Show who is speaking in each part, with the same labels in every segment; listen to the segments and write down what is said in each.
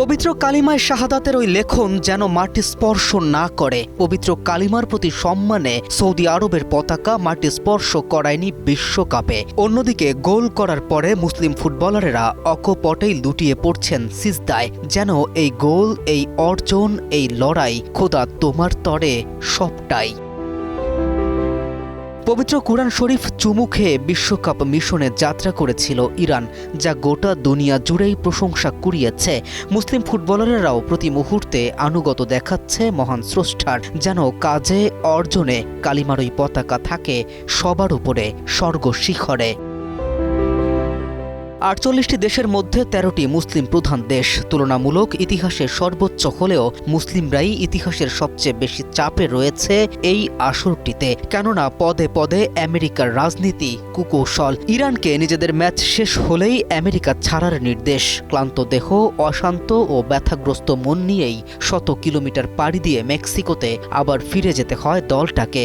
Speaker 1: পবিত্র কালিমায় শাহাদাতের ওই লেখন যেন মাটি স্পর্শ না করে। পবিত্র কালিমার প্রতি সম্মানে সৌদি আরবের পতাকা মাটি স্পর্শ করায়নি বিশ্বকাপে। অন্যদিকে গোল করার পরে মুসলিম ফুটবলারেরা অকপটেই লুটিয়ে পড়ছেন সিজদায়। যেন এই গোল, এই অর্জন, এই লড়াই খোদা তোমার তরে সবটাই। পবিত্র কুরআন শরীফ চুমু খেয়ে বিশ্বকাপ মিশনে যাত্রা করেছিল ইরান, যা গোটা দুনিয়া জুড়েই প্রশংসা কুড়িয়েছে। মুসলিম ফুটবলারেরাও প্রতি মুহূর্তে আনুগত দেখাচ্ছে মহান স্রষ্টার। যেন কাজে অর্জনে কালিমার ওই পতাকা থাকে সবার উপরে, স্বর্গ শিখরে। ৪৮টি দেশের মধ্যে ১৩টি মুসলিম প্রধান দেশ। তুলনামূলক ইতিহাসের সর্বোচ্চ হলেও মুসলিমরাই ইতিহাসের সবচেয়ে বেশি চাপে রয়েছে এই আসরটিতে। কেননা পদে পদে আমেরিকার রাজনীতি, কুকৌশল। ইরানকে নিজেদের ম্যাচ শেষ হলেই আমেরিকা ছাড়ার নির্দেশ। ক্লান্ত দেহ, অশান্ত ও ব্যথাগ্রস্ত মন নিয়েই ১০০ কিলোমিটার পাড়ি দিয়ে মেক্সিকোতে আবার ফিরে যেতে হয় দলটাকে।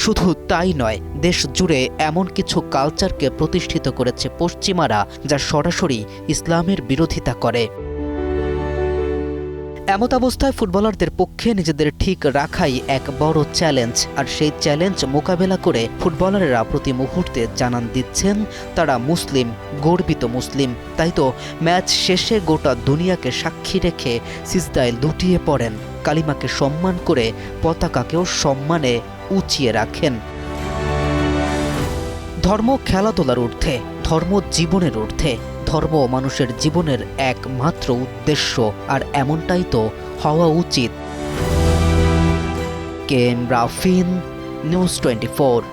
Speaker 1: শুধু তাই নয়, দেশ জুড়ে এমন কিছু কালচারকে প্রতিষ্ঠিত করেছে পশ্চিমারা, যা সরাসরি ইসলামের বিরোধিতা করে। এমত অবস্থায় ফুটবলারদের পক্ষে নিজেদের ঠিক রাখাই এক বড় চ্যালেঞ্জ। আর সেই চ্যালেঞ্জ মোকাবেলা করে ফুটবলারেরা প্রতি মুহূর্তে জানান দিচ্ছেন তারা মুসলিম, গর্বিত মুসলিম। তাই তো ম্যাচ শেষে গোটা দুনিয়াকে সাক্ষী রেখে সিজদায় লুটিয়ে পড়েন, কালিমাকে সম্মান করে পতাকাকেও সম্মানে উঁচিয়ে রাখেন। ধর্ম খেলাধুলার ঊর্ধ্বে, ধর্ম জীবনের ঊর্ধ্বে, ধর্ম মানুষের জীবনের একমাত্র উদ্দেশ্য। আর এমনটাই তো হওয়া উচিত। কেএম রাফিন, নিউজ 24।